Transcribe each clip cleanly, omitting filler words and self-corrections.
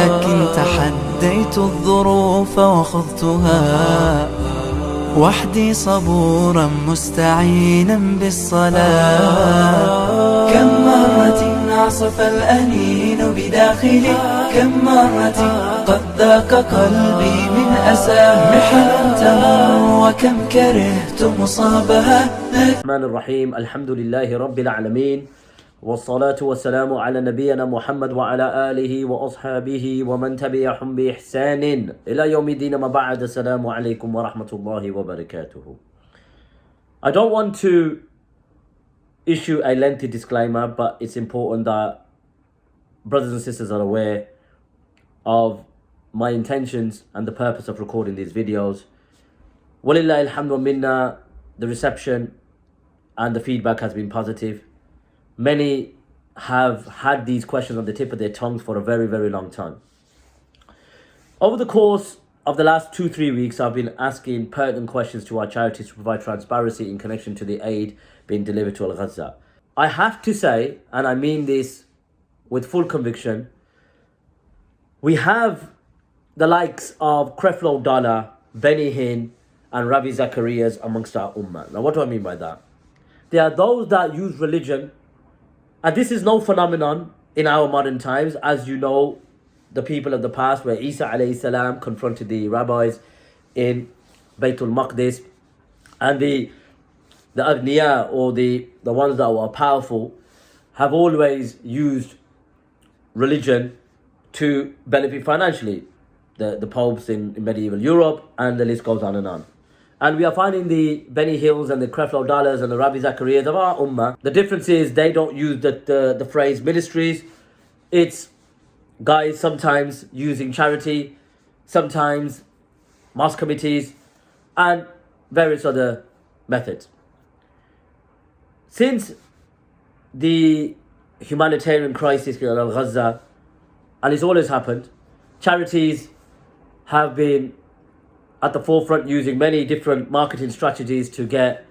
لكن تحديت الظروف وخضتها وحدي صبورا مستعينا بالصلاة. كم مرة عصف الأنين بداخلي، كم مرة قد ذاق قلبي من أساه محن تمر، وكم كرهت مصابها. الرحمن الرحيم. الحمد لله رب العالمين، والصلاة والسلام على نبينا محمد وعلى آله وأصحابه ومن تبعهم بإحسان إلى يوم الدين. ما بعد. السلام عليكم ورحمة الله وبركاته. I don't want to issue a lengthy disclaimer, but it's important that brothers and sisters are aware of my intentions and the purpose of recording these videos. Walillahi alhamdu wa minna, the reception and the feedback has been positive. Many have had these questions on the tip of their tongues for a very, very long time. Over the course of the last 2-3 weeks, I've been asking pertinent questions to our charities to provide transparency in connection to the aid being delivered to Gaza. I have to say, and I mean this with full conviction, we have the likes of Creflo Dollar, Benny Hinn, and Ravi Zacharias amongst our ummah. Now, what do I mean by that? There are those that use religion, and this is no phenomenon in our modern times. As you know, the people of the past, where Isa alayhi salam confronted the rabbis in Baytul Maqdis, and the Agniya, or the ones that were powerful, have always used religion to benefit financially. The popes in medieval Europe, and the list goes on and on. And we are finding the Benny Hills and the Creflo Dollars and the Ravi Zacharias of our ummah. The difference is they don't use the phrase ministries. It's guys sometimes using charity, sometimes mosque committees, and various other methods. Since the humanitarian crisis in Gaza, and it's always happened, charities have been at the forefront using many different marketing strategies to get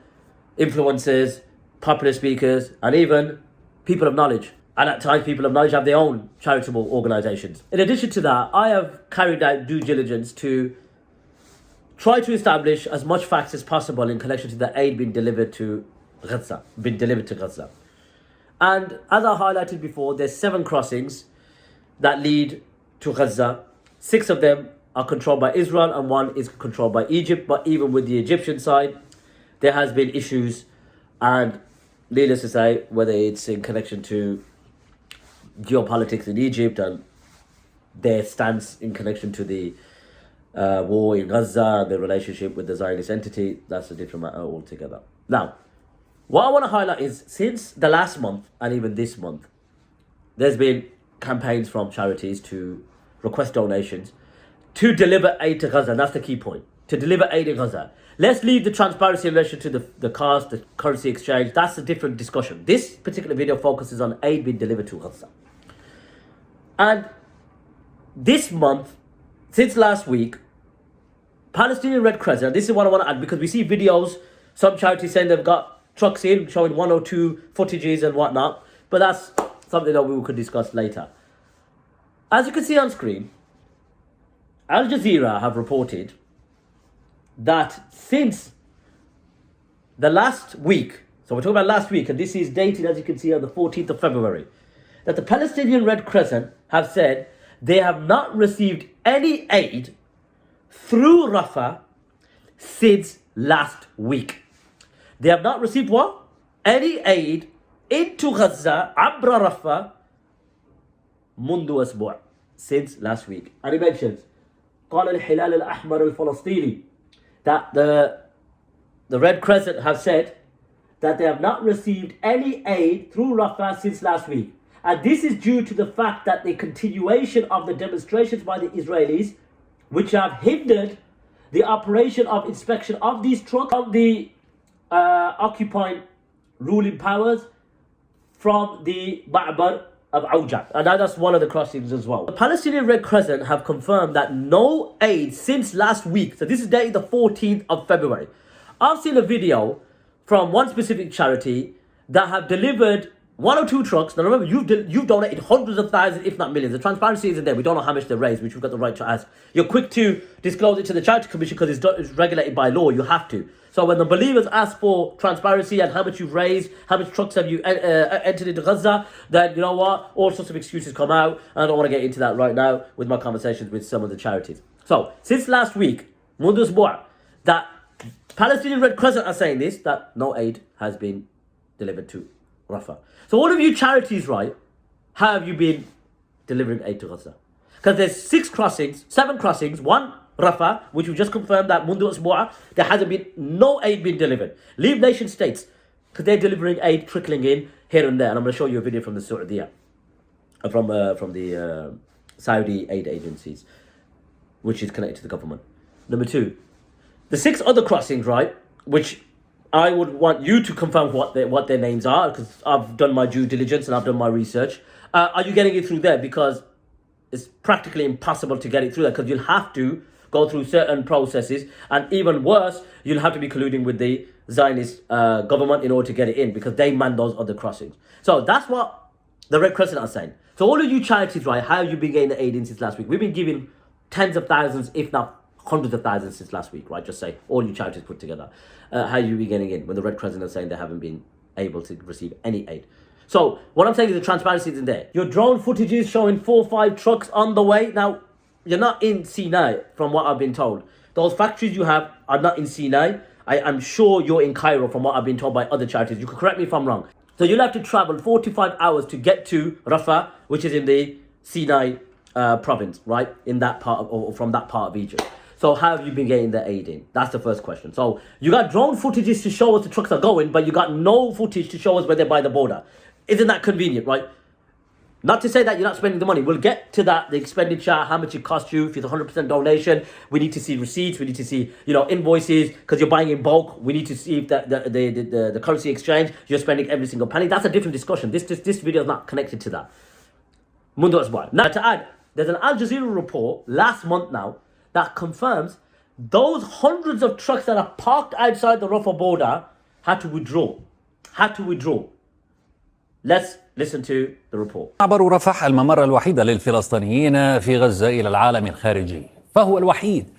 influencers, popular speakers, and even people of knowledge. And at times people of knowledge have their own charitable organizations. In addition to that, I have carried out due diligence to try to establish as much facts as possible in connection to the aid being delivered to Gaza. And as I highlighted before, there's 7 crossings that lead to Gaza. 6 of them are controlled by Israel and 1 is controlled by Egypt. But even with the Egyptian side, there has been issues, and needless to say, whether it's in connection to geopolitics in Egypt and their stance in connection to the war in Gaza, the relationship with the Zionist entity, that's a different matter altogether. Now, what I want to highlight is, since the last month and even this month, there's been campaigns from charities to request donations to deliver aid to Gaza. And that's the key point. To deliver aid in Gaza. Let's leave the transparency in relation to the cost, the currency exchange. That's a different discussion. This particular video focuses on aid being delivered to Gaza. And this month, since last week, Palestinian Red Crescent, this is what I want to add, because we see videos, some charities saying they've got trucks in, showing 1 or 2 footages and whatnot. But that's something that we could discuss later. As you can see on screen, Al Jazeera have reported that since the last week, so we're talking about last week, and this is dated, as you can see, on the 14th of February, that the Palestinian Red Crescent have said they have not received any aid through Rafah since last week. They have not received what? Any aid into Gaza, Abra Rafah, Mundu Asbu', since last week. And he mentions قال الحلال الأحمر الفلسطيني, that the Red Crescent have said that they have not received any aid through Rafah since last week. And this is due to the fact that the continuation of the demonstrations by the Israelis, which have hindered the operation of inspection of these trucks from the occupying ruling powers from the Ma'bar of Aujat. And that's one of the crossings as well. The Palestinian Red Crescent have confirmed that no aid since last week. So this is dated the 14th of February. I've seen a video from one specific charity that have delivered one or two trucks. Now remember, you've donated hundreds of thousands, if not millions. The transparency isn't there. We don't know how much they raised, which we've got the right to ask. You're quick to disclose it to the Charity Commission because it's regulated by law. You have to. So when the believers ask for transparency and how much you've raised, how much trucks have you entered into Gaza, then you know what? All sorts of excuses come out. And I don't want to get into that right now with my conversations with some of the charities. So since last week, Mundus Boa, that Palestinian Red Crescent are saying this, that no aid has been delivered to Rafah. So all of you charities, right, how have you been delivering aid to Gaza? Because there's 7 crossings, one Rafah, which we just confirmed that Mundu Usbu'a, there hasn't been no aid being delivered. Leave nation states, because they're delivering aid trickling in here and there. And I'm going to show you a video from the Saudiya, from the Saudi aid agencies, which is connected to the government. Number 2, the 6 other crossings, right, which I would want you to confirm what their names are, because I've done my due diligence and I've done my research. Are you getting it through there? Because it's practically impossible to get it through there, because you'll have to go through certain processes, and even worse, you'll have to be colluding with the Zionist government in order to get it in, because they man those other crossings. So that's what the Red Crescent are saying. So all of you charities, right, how have you been getting the aid in since last week? We've been giving tens of thousands, if not hundreds of thousands since last week, right? Just say all you charities put together. How you be getting in when the Red Crescent are saying they haven't been able to receive any aid? So what I'm saying is the transparency isn't there. Your drone footage is showing 4 or 5 trucks on the way. Now, you're not in Sinai, from what I've been told. Those factories you have are not in Sinai. I'm sure you're in Cairo, from what I've been told by other charities. You can correct me if I'm wrong. So you'll have to travel 45 hours to get to Rafah, which is in the Sinai province, right? In that part of, or from that part of Egypt. So how have you been getting the aid in? That's the first question. So you got drone footages to show us the trucks are going, but you got no footage to show us where they're by the border. Isn't that convenient, right? Not to say that you're not spending the money. We'll get to that, the expenditure, how much it cost you. If it's 100% donation, we need to see receipts. We need to see, invoices, because you're buying in bulk. We need to see if the currency exchange, you're spending every single penny. That's a different discussion. This video is not connected to that. Mundo Asbar. Now to add, there's an Al Jazeera report last month now that confirms those hundreds of trucks that are parked outside the Rafah border had to withdraw. Let's listen to the report. معبر رفح الممر الوحيد للفلسطينيين في غزة إلى العالم الخارجي، فهو الوحيد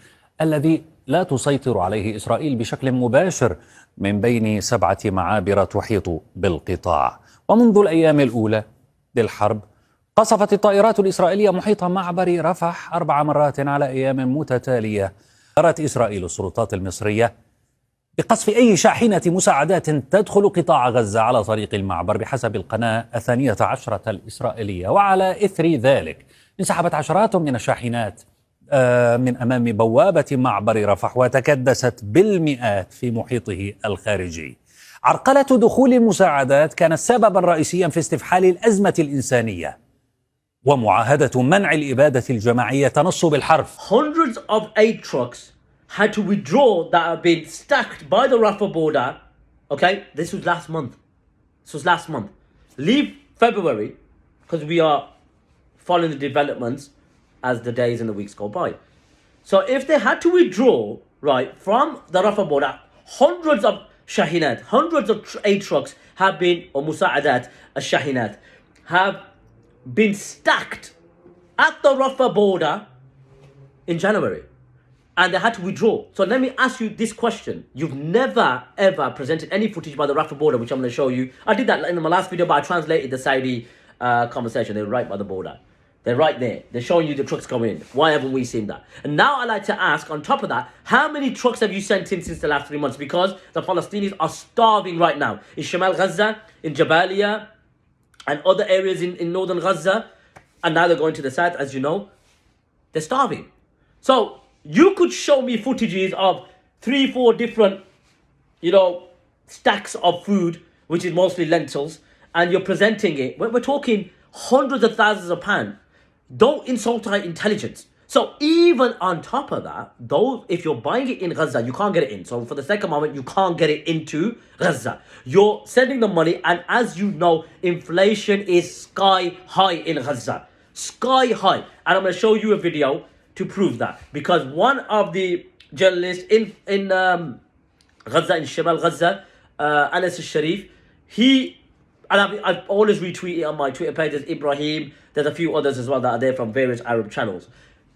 الذي لا تسيطر عليه إسرائيل بشكل مباشر من بين 7 معابر تحيط بالقطاع. ومنذ الأيام الأولى للحرب قصفت الطائرات الإسرائيلية محيط معبر رفح 4 مرات على أيام متتالية. قررت إسرائيل السلطات المصرية بقصف أي شاحنة مساعدات تدخل قطاع غزة على طريق المعبر بحسب القناة 12 الإسرائيلية. وعلى إثر ذلك انسحبت عشرات من الشاحنات من أمام بوابة معبر رفح وتكدست بالمئات في محيطه الخارجي. عرقلة دخول المساعدات كانت سببا رئيسيا في استفحال الأزمة الإنسانية ومعاهدة منع الإبادة الجماعية تنص بالحرف. Hundreds of aid trucks had to withdraw that have been stacked by the Rafah border. Okay, this was last month. Leave February, because we are following the developments as the days and the weeks go by. So if they had to withdraw, right, from the Rafah border, hundreds of shahinat, hundreds of aid trucks have been, or musa'adat, shahinat, have been stacked at the Rafah border in January. And they had to withdraw. So let me ask you this question. You've never, ever presented any footage by the Rafah border, which I'm going to show you. I did that in my last video, but I translated the Saudi conversation. They're right by the border. They're right there. They're showing you the trucks coming in. Why haven't we seen that? And now I'd like to ask, on top of that, how many trucks have you sent in since the last 3 months? Because the Palestinians are starving right now. In Shemal Gaza, in Jabalia, and other areas in northern Gaza. And now they're going to the south, as you know. They're starving. So you could show me footages of 3-4 different, stacks of food, which is mostly lentils, and you're presenting it. We're talking hundreds of thousands of pounds. Don't insult our intelligence. So even on top of that, if you're buying it in Gaza, you can't get it in. So for the second moment, you can't get it into Gaza. You're sending the money, and as you know, inflation is sky high in Gaza. Sky high. And I'm going to show you a video to prove that, because one of the journalists in Gaza, in Shemal Gaza, Anas al-Sharif, he and I've always retweeted on my Twitter page. There's Ibrahim. There's a few others as well that are there from various Arab channels.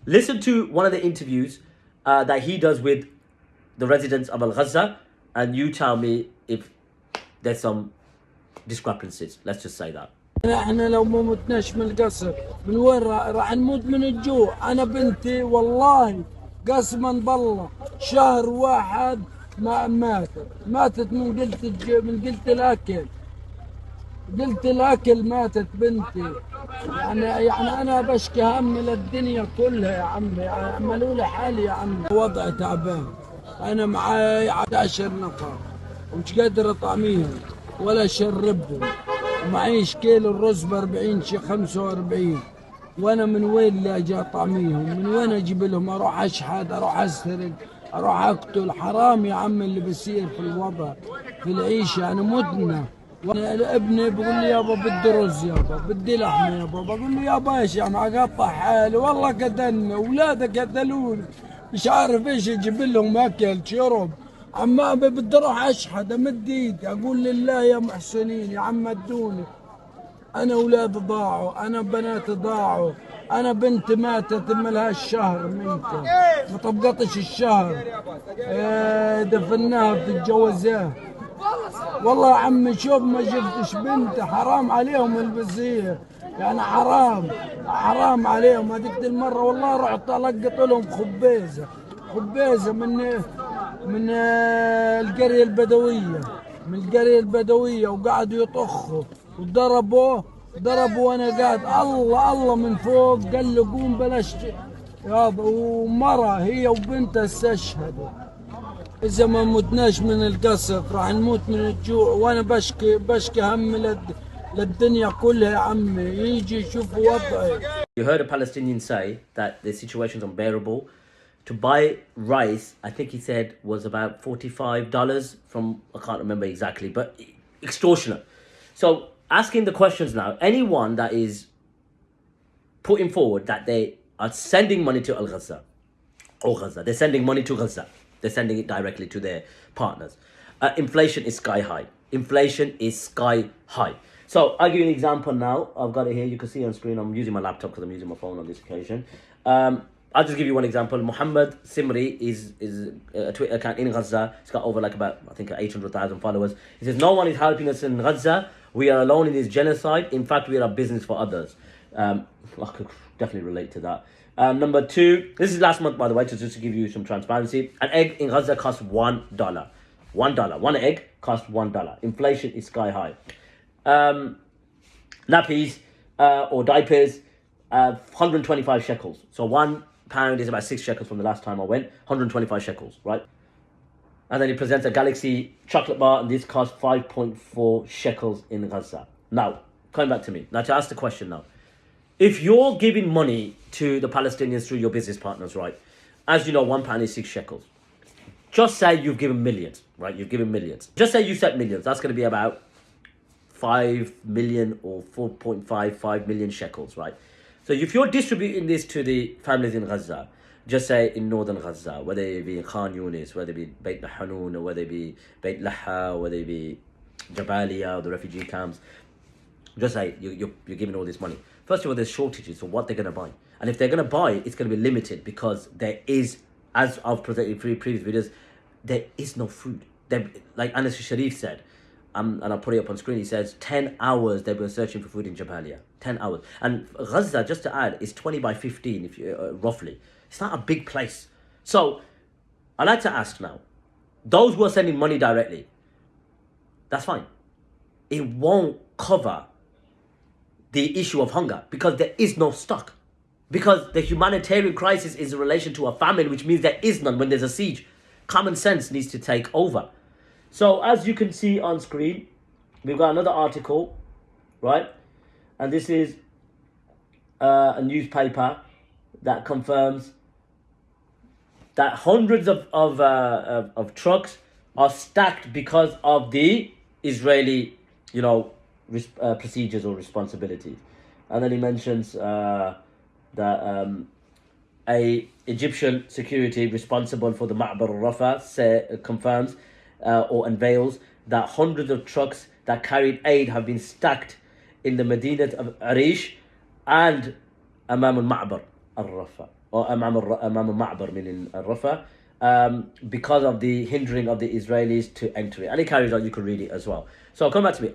Listen to one of the interviews that he does with the residents of Al-Gaza, and you tell me if there's some discrepancies. Let's just say that. احنا لو ما متناش من القصر من وين راح نموت من الجوع. انا بنتي والله قسما بالله شهر واحد ما ماتت من قلة الاكل. قلة الاكل ماتت بنتي. يعني انا بشكي هم للدنيا كلها يا عمي. عملوا لي حالي يا عمي. وضع تعبان. انا معاي 11 نفر ومش قادر اطعميهم ولا اشربهم. ومعيش كيلو الرز ب40 شي 45. وانا من وين اللي اجي اطعميهم؟ من وين اجيب لهم؟ اروح اشحد، اروح اسرق، اروح اقتل. حرام يا عم اللي بيصير في الوضع في العيشه. انا مدنه. وانا ابني بقول لي يابا بدي رز، يابا بدي لحمه، يابا بقول له يابا ايش يعني اقطع حالي. والله قتلنا اولادك قتلوني. مش عارف ايش اجيب لهم اكل شرب. عم بدي اروح اشحد امد ايدي اقول لله يا محسنين يا عم ادوني. انا اولاد ضاعوا، انا بنات ضاعوا، انا بنت ماتت ملهاش شهر منكم ما طبقتش الشهر. دفناها بتتجوزاه. والله يا عمي شوف ما شفتش بنتي. حرام عليهم البصير يعني. حرام عليهم. هذيك المره والله رحت القط لهم خبيزه من القرية البدوية وقعدوا يطخوا وضربوا وانا قاعد. الله من فوق قال له قوم بلاش يابا. ومرة هي وبنتها استشهدوا. اذا ما متناش من القصف راح نموت من الجوع. وانا بشكي هم للدنيا كلها يا عمي. يجي يشوفوا وضعي. You heard a Palestinian say that the situation is unbearable. To buy rice, I think he said, was about $45 from, I can't remember exactly, but extortionate. So asking the questions now, anyone that is putting forward that they are sending money to Al-Gaza, or Gaza, they're sending money to Gaza, they're sending it directly to their partners. Inflation is sky high. So I'll give you an example now. I've got it here. You can see on screen. I'm using my laptop because I'm using my phone on this occasion. I'll just give you one example. Muhammad Simri is a Twitter account in Gaza. It's got over I think 800,000 followers. He says, no one is helping us in Gaza. We are alone in this genocide. In fact, we are a business for others. I could definitely relate to that. Number two, this is last month, by the way, just to give you some transparency. An egg in Gaza costs $1. $1. One egg costs $1. Inflation is sky high. Nappies or diapers, 125 shekels. So £1 is about 6 shekels from the last time I went. 125 shekels, right? And then he presents a Galaxy chocolate bar, and this costs 5.4 shekels in Gaza. Now, coming back to me. Now, to ask the question now. If you're giving money to the Palestinians through your business partners, right? As you know, £1 is 6 shekels. Just say you've given millions, right? You've given millions. Just say you sent millions. That's going to be about 5 million or 4.55 million shekels, right? So if you're distributing this to the families in Gaza, just say in northern Gaza, whether it be Khan Yunis, whether it be Beit Hanun, or whether it be Beit Laha, or whether it be Jabalia, or the refugee camps, just say you're giving all this money. First of all, there's shortages for what they're going to buy. And if they're going to buy it, it's going to be limited because there is, as I've presented in previous videos, there is no food. Like Anas Sharif said, and I'll put it up on screen, he says 10 hours they've been searching for food in Jabalia. 10 hours. And Gaza, just to add, is 20 by 15, if you roughly. It's not a big place. So, I'd like to ask now, those who are sending money directly, that's fine. It won't cover the issue of hunger because there is no stock. Because the humanitarian crisis is in relation to a famine, which means there is none when there's a siege. Common sense needs to take over. So as you can see on screen, we've got another article, right? And this is a newspaper that confirms that hundreds of trucks are stacked because of the Israeli, procedures or responsibilities. And then he mentions that a Egyptian security responsible for the Ma'bar al-Rafah confirms or unveils that hundreds of trucks that carried aid have been stacked in the Medina of Arish and Amam al-Ma'bar al-Rafa, or Amam al-Ma'bar meaning al-Rafa, because of the hindering of the Israelis to enter it. And it carries on, you can read it as well. So come back to me.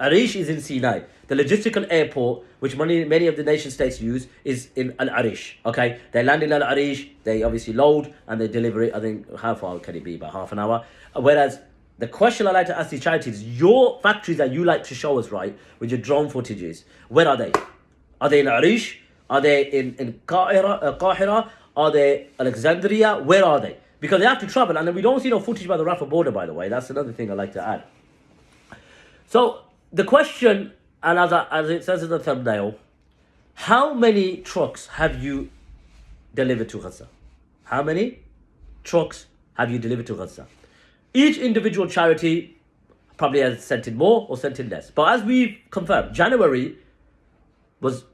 Arish is in Sinai. The logistical airport, which many of the nation states use, is in Al-Arish. Okay, they land in Al-Arish, they obviously load and they deliver it. I think, how far can it be? About half an hour. Whereas the question I like to ask these charities, your factories that you like to show us, right, with your drone footages, where are they? Are they in Arish? Are they in Qahira? Are they Alexandria? Where are they? Because they have to travel, and we don't see no footage by the Rafah border, by the way. That's another thing I like to add. So the question, and as it says in the thumbnail, how many trucks have you delivered to Gaza? How many trucks have you delivered to Gaza? Each individual charity probably has sent in more or sent in less. But as we've confirmed, January was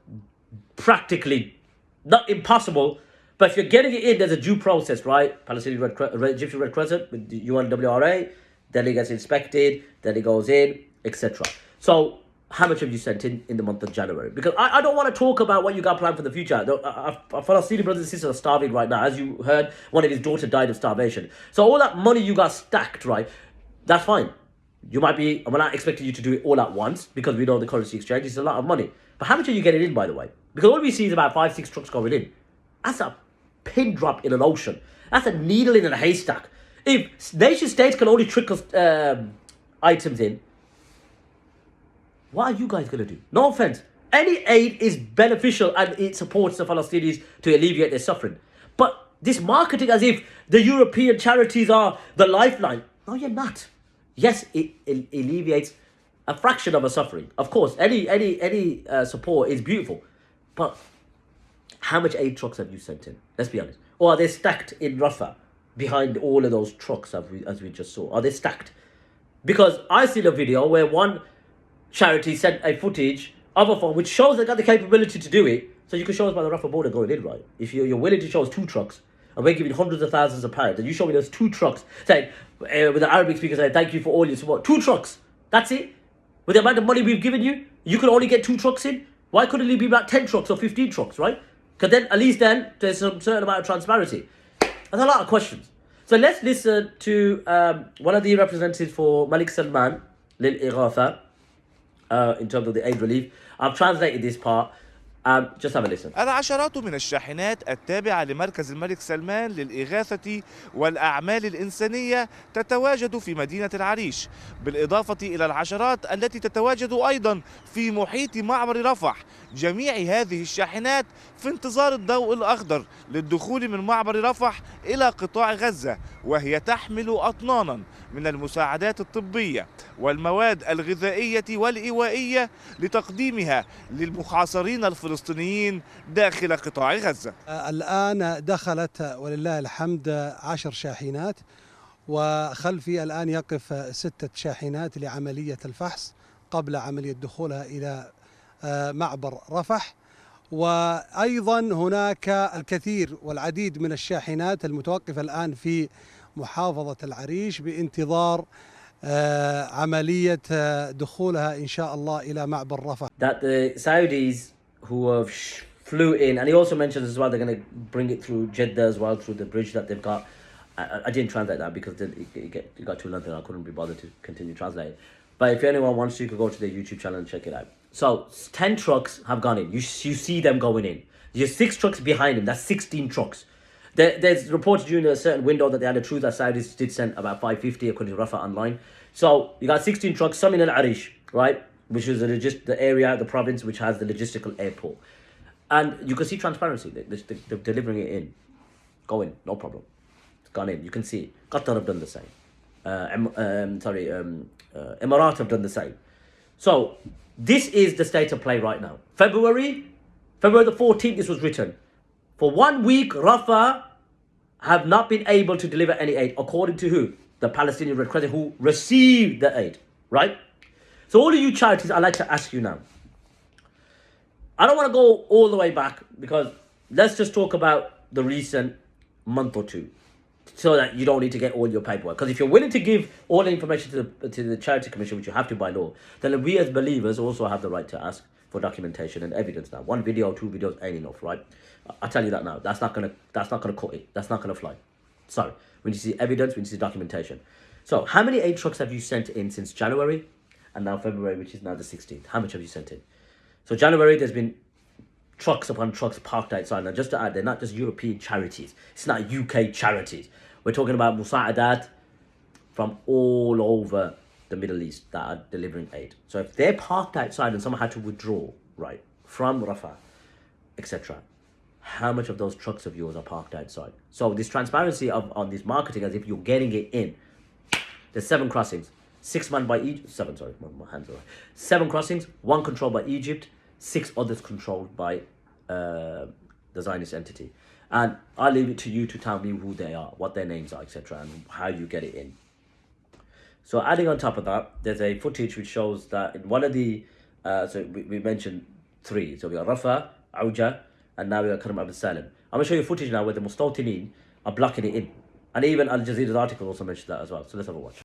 practically not impossible. But if you're getting it in, there's a due process, right? Palestinian Egyptian Red Crescent with the UNWRA, then it gets inspected, then it goes in, etc. So how much have you sent in the month of January? Because I don't want to talk about what you got planned for the future. Our Palestinian brothers and sisters are starving right now. As you heard, one of his daughters died of starvation. So all that money you got stacked, right? That's fine. You might be, we're not expecting you to do it all at once because we know the currency exchange is a lot of money. But how much are you getting in, by the way? Because all we see is about 5-6 trucks going in. That's a pin drop in an ocean. That's a needle in a haystack. If nation states can only trickle items in, what are you guys going to do? No offense. Any aid is beneficial and it supports the Palestinians to alleviate their suffering. But this marketing as if the European charities are the lifeline. No, you're not. Yes, it alleviates a fraction of a suffering. Of course, any support is beautiful. But how much aid trucks have you sent in? Let's be honest. Or are they stacked in Rafah behind all of those trucks as we just saw? Are they stacked? Because I seen a video where one charity sent a footage of a phone which shows they got the capability to do it. So you can show us by the Rafah border going in, right? If you're willing to show us 2 trucks and we're giving hundreds of thousands of pounds, and you show me those 2 trucks saying, with an Arabic speaker saying, thank you for all your support. 2 trucks. That's it. With the amount of money we've given you, you can only get 2 trucks in. Why couldn't it be about 10 trucks or 15 trucks, right? Because then, at least then, there's some certain amount of transparency. There's a lot of questions. So let's listen to one of the representatives for Malik Salman, Lil Ighatha, in terms of the aid relief. I've translated this part. Just have a listen. العشرات من الشاحنات التابعة لمركز الملك سلمان للإغاثة والأعمال الإنسانية تتواجد في مدينة العريش، بالإضافة إلى العشرات التي تتواجد أيضا في محيط معبر رفح. جميع هذه الشاحنات في انتظار الضوء الأخضر للدخول من معبر رفح إلى قطاع غزة، وهي تحمل أطنانا من المساعدات الطبية والمواد الغذائية والإيوائية لتقديمها للمحاصرين الفلسطينيين داخل قطاع غزة. الآن دخلت ولله الحمد 10 شاحنات، وخلفي الآن يقف 6 شاحنات لعملية الفحص قبل عملية دخولها إلى معبر رفح. وأيضا هناك الكثير والعديد من الشاحنات المتوقفة الآن في محافظة العريش بانتظار عملية دخولها إن شاء الله إلى معبر رفح. That the Saudis who have flew in, and he also mentions as well they're going to bring it through Jeddah as well, through the bridge that they've got. I didn't translate that because it got too long and I couldn't be bothered to continue translating. But if anyone wants to, you could go to their YouTube channel and check it out. So 10 trucks have gone in. You see them going in. There's 6 trucks behind him. That's 16 trucks. There's reports during a certain window that they had a truth that Saudis did send about 550 according to Rafah online. So you got 16 trucks, some in Al-Arish, right? Which is the area, the province which has the logistical airport. And you can see transparency. They're delivering it in. Go in, no problem. It's gone in. You can see it. Qatar have done the same. Emirat have done the same. So this is the state of play right now. February the 14th, this was written. For 1 week, Rafah have not been able to deliver any aid, according to who? The Palestinian Red Crescent, who received the aid, right? So all of you charities, I'd like to ask you now. I don't want to go all the way back because let's just talk about the recent month or two. so that you don't need to get all your paperwork. Because if you're willing to give all the information to the Charity Commission, which you have to by law, then we as believers also have the right to ask for documentation and evidence. Now, one video, 2 videos ain't enough, right? I tell you that now. That's not gonna cut it. That's not gonna fly. Sorry. We need to see evidence. We need to see documentation. So, how many aid trucks have you sent in since January, and now February, which is now the 16th? How much have you sent in? So, January, there's been trucks upon trucks parked outside. Now, just to add, they're not just European charities. It's not UK charities. We're talking about Musa'adat from all over the Middle East that are delivering aid. So if they're parked outside and someone had to withdraw, right, from Rafah, etc., how much of those trucks of yours are parked outside? So this transparency on this marketing as if you're getting it in. There's 7 crossings. 6 manned by Egypt. 7, sorry, my hands are right. 7 crossings, 1 controlled by Egypt, 6 others controlled by the Zionist entity. And I'll leave it to you to tell me who they are, what their names are, etc., and how you get it in. So adding on top of that, there's a footage which shows that in one of the, so we mentioned 3. So we got Rafah, Auja, and now we got Karam Abdul Salim. I'm going to show you footage now where the Mustawtinin are blocking it in. And even Al Jazeera's article also mentioned that as well. So let's have a watch.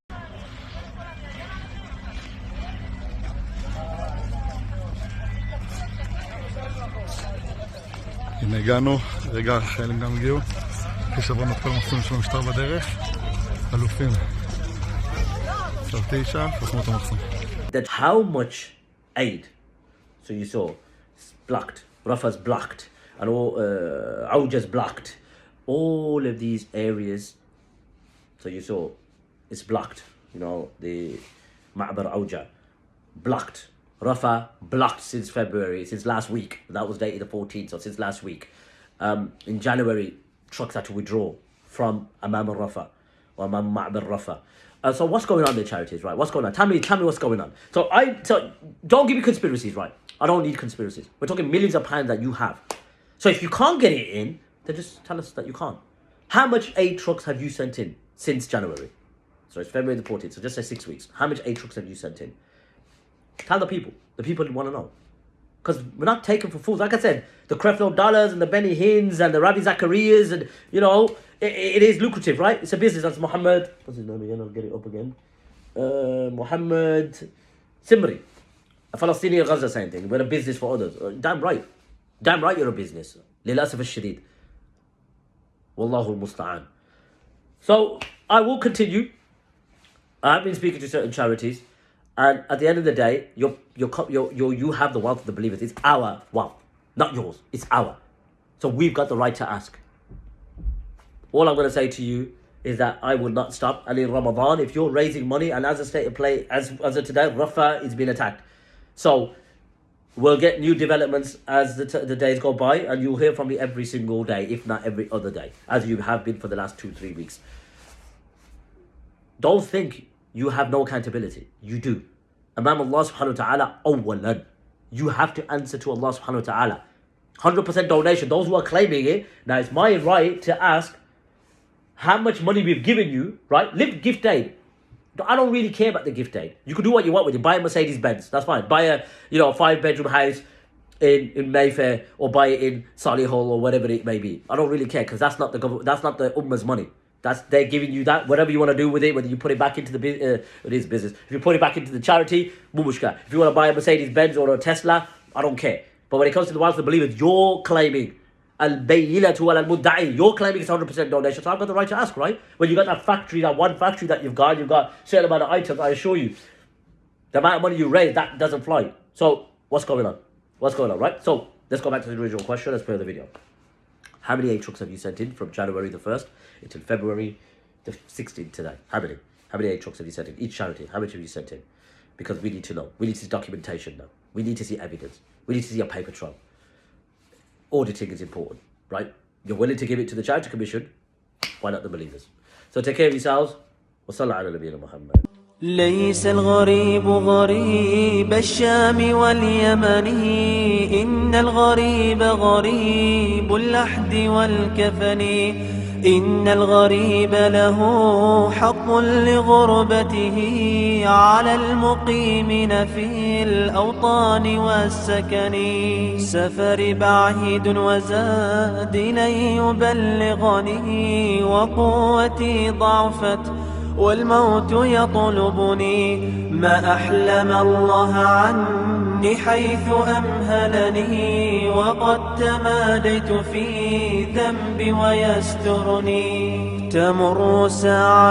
הנה הגענו, רגע החיילים גם הגיעו, אחרי שעברנו את כל המחסומים של המשטר בדרך, אלופים. עכשיו 9, חסמו את המחסום. That how much aid, so you saw, it's blocked, Rafah's blocked, and all, Auja's blocked, all of these areas, so you saw, it's blocked, you know, the Ma'bar Auja, blocked. Rafah blocked since February, since last week. That was dated the 14th, so since last week. In January, trucks had to withdraw from Amam al-Rafah or Amam Ma'bar Rafah. So what's going on there, charities, right? What's going on? Tell me what's going on. So don't give me conspiracies, right? I don't need conspiracies. We're talking millions of pounds that you have. So if you can't get it in, then just tell us that you can't. How much aid trucks have you sent in since January? So it's February the 14th, so just say 6 weeks. How much aid trucks have you sent in? Tell the people want to know. Because we're not taken for fools. Like I said, the Creflo Dollars and the Benny Hinns and the Ravi Zacharias and, you know, it is lucrative, right? It's a business. That's Muhammad, what's his name again? I'll get it up again. Muhammad Simri. A Palestinian Gaza, same thing. We're a business for others. Damn right. Damn right you're a business. Lilasaf al-Shadid. Wallahu al-Musta'an. So, I will continue. I have been speaking to certain charities. And at the end of the day, you have the wealth of the believers. It's our wealth, not yours. It's our. So we've got the right to ask. All I'm going to say to you is that I will not stop. And in Ramadan, if you're raising money, and as a state of play, as of today, Rafah is being attacked. So we'll get new developments as the days go by, and you'll hear from me every single day, if not every other day, as you have been for the last 2-3 weeks. Don't think you have no accountability. You do. Amam Allah subhanahu wa ta'ala awwalan. You have to answer to Allah subhanahu wa ta'ala. 100% donation. Those who are claiming it, now it's my right to ask how much money we've given you, right? Live gift aid. I don't really care about the gift aid. You can do what you want with it. Buy a Mercedes Benz. That's fine. Buy a 5-bedroom house in Mayfair, or buy it in Solihull or whatever it may be. I don't really care, because that's not the Ummah's money. They're giving you that, whatever you want to do with it, whether you put it back into it is business. If you put it back into the charity, bumushka. If you want to buy a Mercedes Benz or a Tesla, I don't care. But when it comes to the wealth of the believers, you're claiming al-bayyinatu al-mudda'i. You're claiming it's 100% donation. So I've got the right to ask, right? When you got that factory, that one factory that you've got a certain amount of items, I assure you, the amount of money you raise, that doesn't fly. So what's going on? What's going on, right? So let's go back to the original question as per the video. How many aid trucks have you sent in from January the 1st until February the 16th today? How many? How many aid trucks have you sent in? Each charity, how much have you sent in? Because we need to know. We need to see documentation now. We need to see evidence. We need to see a paper trail. Auditing is important, right? You're willing to give it to the Charity Commission, why not the believers? So take care of yourselves. Wa sallallahu ala nabiyyina Muhammad. ليس الغريب غريب الشام واليمن إن الغريب غريب اللحد والكفن إن الغريب له حق لغربته على المقيمين في الأوطان والسكن. سفري بعيد وزاد لن يبلغني، وقوتي ضعفت والموت يطلبني. ما أحلم الله عني حيث أمهلني، وقد تماديت في ذنبي ويسترني. تمر ساعة